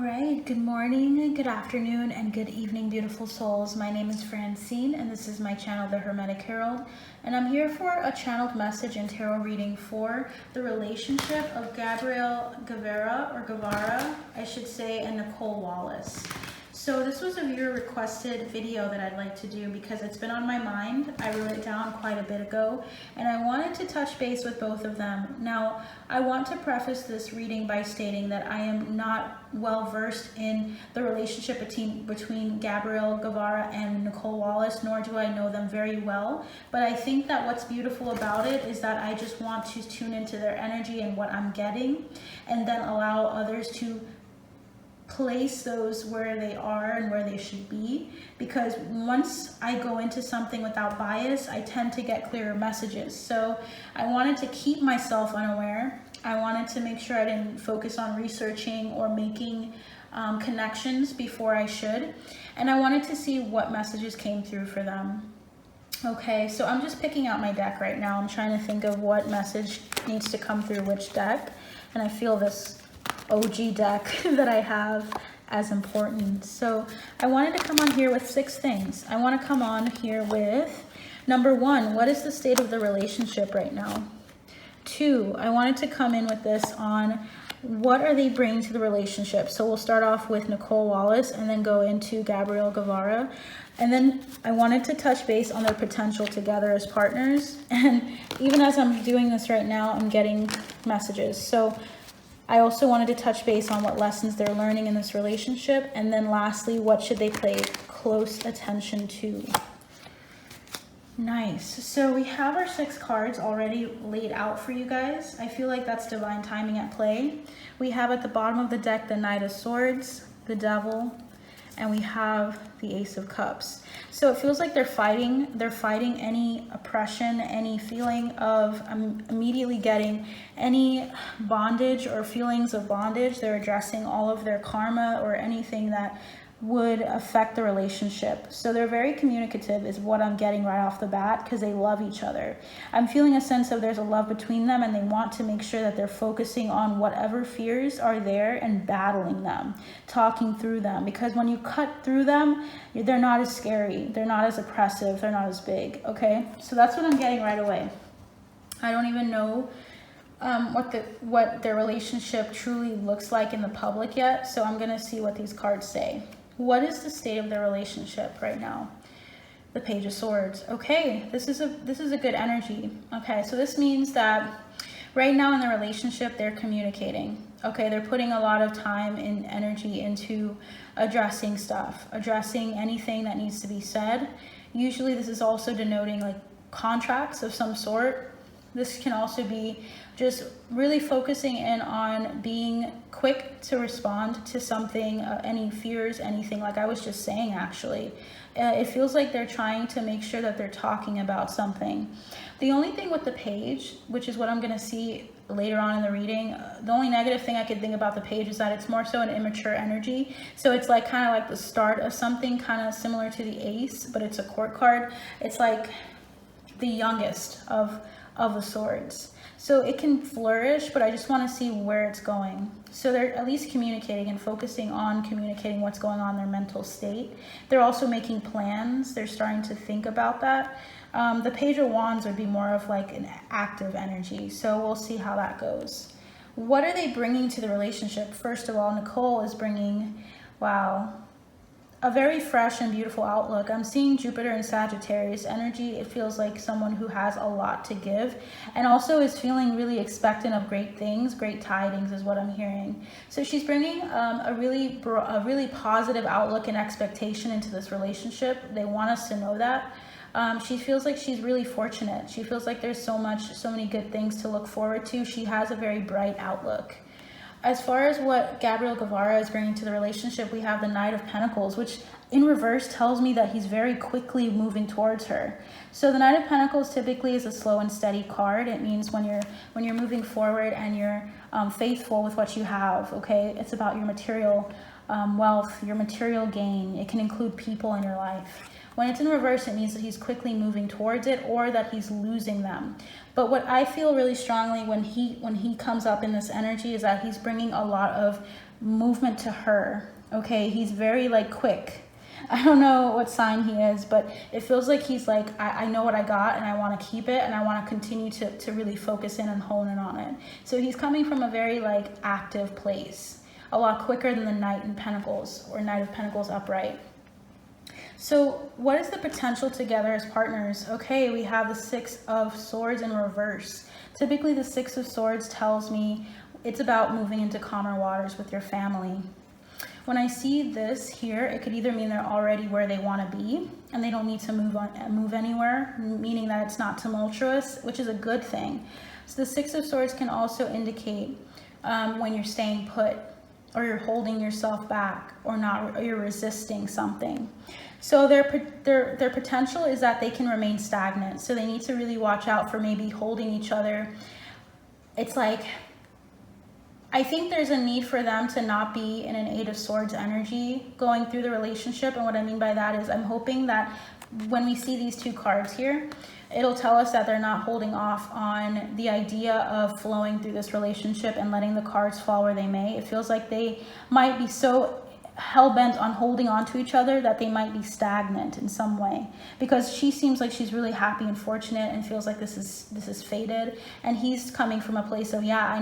right, good morning, good afternoon, and good evening, beautiful souls. My name is Francine, and this is my channel, The Hermetic Herald, and I'm here for a channeled message and tarot reading for the relationship of Gabriel Guevara, I should say, and Nicole Wallace. So this was a viewer requested video that I'd like to do because it's been on my mind. I wrote it down quite a bit ago, and I wanted to touch base with both of them. Now, I want to preface this reading by stating that I am not well versed in the relationship between Gabriel Guevara and Nicole Wallace, nor do I know them very well. But I think that what's beautiful about it is that I just want to tune into their energy and what I'm getting, and then allow others to place those where they are and where they should be, because once I go into something without bias, I tend to get clearer messages. So I wanted to keep myself unaware. I wanted to make sure I didn't focus on researching or making connections before I should, and I wanted to see what messages came through for them. Okay, so I'm just picking out my deck right now. I'm trying to think of what message needs to come through which deck, and I feel this OG deck that I have as important. So I wanted to come on here with 6 things. I want to come on here with number 1, what is the state of the relationship right now? 2, I wanted to come in with this on what are they bringing to the relationship. So we'll start off with Nicole Wallace and then go into Gabriel Guevara. And then I wanted to touch base on their potential together as partners. And even as I'm doing this right now, I'm getting messages. So I also wanted to touch base on what lessons they're learning in this relationship. And then lastly, what should they pay close attention to? Nice. So we have our 6 cards already laid out for you guys. I feel like that's divine timing at play. We have at the bottom of the deck the Knight of Swords, the Devil, and we have the Ace of Cups. So it feels like they're fighting any oppression, any feeling of immediately getting any bondage or feelings of bondage. They're addressing all of their karma or anything that would affect the relationship. So they're very communicative is what I'm getting right off the bat, because they love each other. I'm feeling a sense of there's a love between them, and they want to make sure that they're focusing on whatever fears are there and battling them, talking through them, because when you cut through them, they're not as scary, they're not as oppressive, they're not as big. Okay, so that's what I'm getting right away. I don't even know what their relationship truly looks like in the public yet, so I'm gonna see what these cards say. What is the state of their relationship right now? The Page of Swords. Okay, this is a good energy. Okay, so this means that right now in the relationship, they're communicating. Okay, they're putting a lot of time and energy into addressing stuff, addressing anything that needs to be said. Usually this is also denoting like contracts of some sort. This can also be just really focusing in on being quick to respond to something, any fears, anything, like I was just saying actually. It feels like they're trying to make sure that they're talking about something. The only thing with the Page, which is what I'm gonna see later on in the reading, the only negative thing I could think about the Page is that it's more so an immature energy. So it's like kind of like the start of something, kind of similar to the Ace, but it's a court card. It's like the youngest of the swords. So it can flourish, but I just want to see where it's going. So they're at least communicating and focusing on communicating what's going on in their mental state. They're also making plans. They're starting to think about that. The Page of Wands would be more of like an active energy. So we'll see how that goes. What are they bringing to the relationship? First of all, Nicole is bringing, wow, a very fresh and beautiful outlook. I'm seeing Jupiter and Sagittarius energy. It feels like someone who has a lot to give and also is feeling really expectant of great things. Great tidings is what I'm hearing. So she's bringing a really positive outlook and expectation into this relationship. They want us to know that. She feels like she's really fortunate. She feels like there's so many good things to look forward to. She has a very bright outlook. As far as what Gabriel Guevara is bringing to the relationship, we have the Knight of Pentacles, which in reverse tells me that he's very quickly moving towards her. So the Knight of Pentacles typically is a slow and steady card. It means when you're moving forward and you're faithful with what you have. Okay, it's about your material wealth, your material gain. It can include people in your life. When it's in reverse, it means that he's quickly moving towards it or that he's losing them. But what I feel really strongly when he comes up in this energy is that he's bringing a lot of movement to her. Okay, he's very like quick. I don't know what sign he is, but it feels like he's like, I know what I got and I want to keep it, and I want to continue to really focus in and hone in on it. So he's coming from a very like active place, a lot quicker than the Knight in Pentacles or Knight of Pentacles upright. So what is the potential together as partners? Okay, we have the Six of Swords in reverse. Typically the Six of Swords tells me it's about moving into calmer waters with your family. When I see this here, it could either mean they're already where they want to be and they don't need to move anywhere, meaning that it's not tumultuous, which is a good thing. So the Six of Swords can also indicate when you're staying put, or you're holding yourself back, or not, or you're resisting something. So their potential is that they can remain stagnant. So they need to really watch out for maybe holding each other. It's like, I think there's a need for them to not be in an Eight of Swords energy going through the relationship. And what I mean by that is I'm hoping that when we see these two cards here, it'll tell us that they're not holding off on the idea of flowing through this relationship and letting the cards fall where they may. It feels like they might be so hell-bent on holding on to each other that they might be stagnant in some way, because she seems like she's really happy and fortunate and feels like this is fated, and he's coming from a place of, yeah, I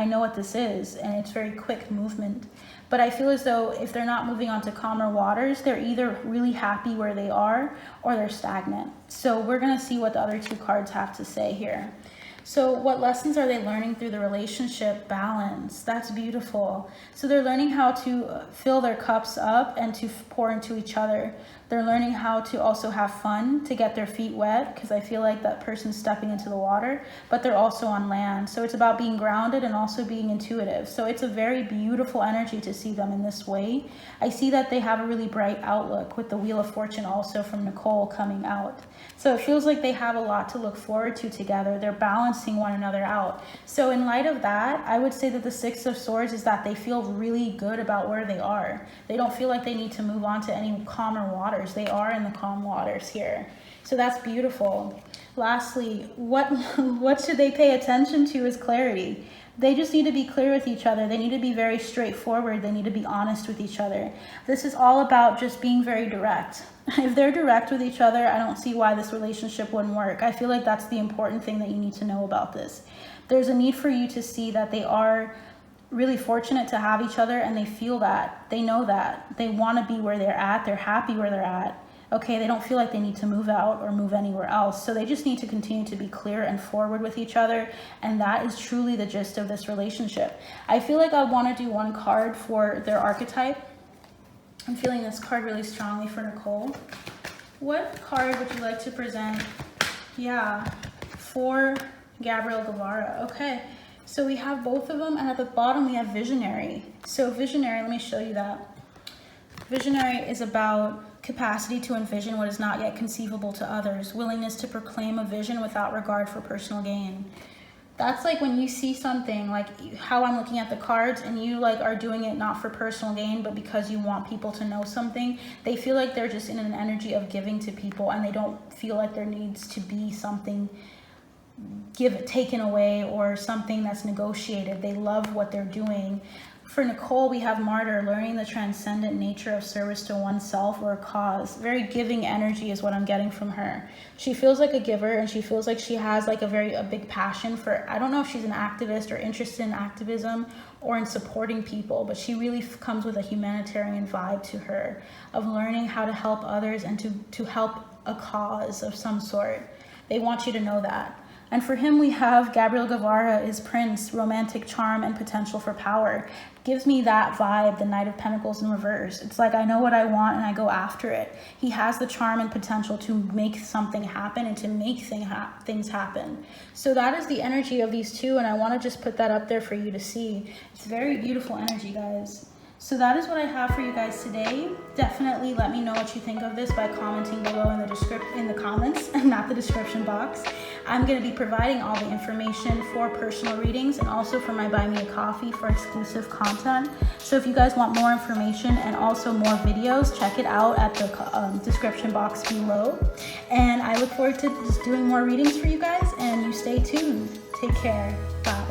know what this is, and it's very quick movement. But I feel as though if they're not moving on to calmer waters, they're either really happy where they are or they're stagnant. So we're going to see what the other two cards have to say here. So what lessons are they learning through the relationship? Balance. That's beautiful. So they're learning how to fill their cups up and to pour into each other. They're learning how to also have fun, to get their feet wet, because I feel like that person's stepping into the water, but they're also on land. So it's about being grounded and also being intuitive. So it's a very beautiful energy to see them in this way. I see that they have a really bright outlook with the Wheel of Fortune also from Nicole coming out. So it feels like they have a lot to look forward to together. They're balancing one another out. So in light of that, I would say that the Six of Swords is that they feel really good about where they are. They don't feel like they need to move on to any calmer waters. They are in the calm waters here. So that's beautiful. Lastly, what should they pay attention to is clarity. They just need to be clear with each other. They need to be very straightforward. They need to be honest with each other. This is all about just being very direct. If they're direct with each other, I don't see why this relationship wouldn't work. I feel like that's the important thing that you need to know about this. There's a need for you to see that they are really fortunate to have each other, and they feel that. They know that. They want to be where they're at. They're happy where they're at. Okay, they don't feel like they need to move out or move anywhere else. So they just need to continue to be clear and forward with each other. And that is truly the gist of this relationship. I feel like I want to do one card for their archetype. I'm feeling this card really strongly for Nicole. What card would you like to present? Yeah, for Gabriel Guevara. Okay, so we have both of them, and at the bottom we have Visionary. So Visionary, let me show you that. Visionary is about capacity to envision what is not yet conceivable to others, willingness to proclaim a vision without regard for personal gain. That's like when you see something, like how I'm looking at the cards, and you like are doing it not for personal gain, but because you want people to know something. They feel like they're just in an energy of giving to people, and they don't feel like there needs to be something taken away or something that's negotiated. They love what they're doing. For Nicole, we have Martyr, learning the transcendent nature of service to oneself or a cause. Very giving energy is what I'm getting from her. She feels like a giver, and she feels like she has like a big passion for, I don't know if she's an activist or interested in activism or in supporting people, but she really comes with a humanitarian vibe to her of learning how to help others and to help a cause of some sort. They want you to know that. And for him, we have Gabriel Guevara is Prince, romantic charm and potential for power. Gives me that vibe, the Knight of Pentacles in reverse. It's like I know what I want and I go after it. He has the charm and potential to make something happen and to make things happen. So that is the energy of these two, and I want to just put that up there for you to see. It's very beautiful energy, guys. So that is what I have for you guys today. Definitely let me know what you think of this by commenting below in the comments, not the description box. I'm going to be providing all the information for personal readings and also for my Buy Me a Coffee for exclusive content. So if you guys want more information and also more videos, check it out at the description box below. And I look forward to just doing more readings for you guys, and you stay tuned. Take care. Bye.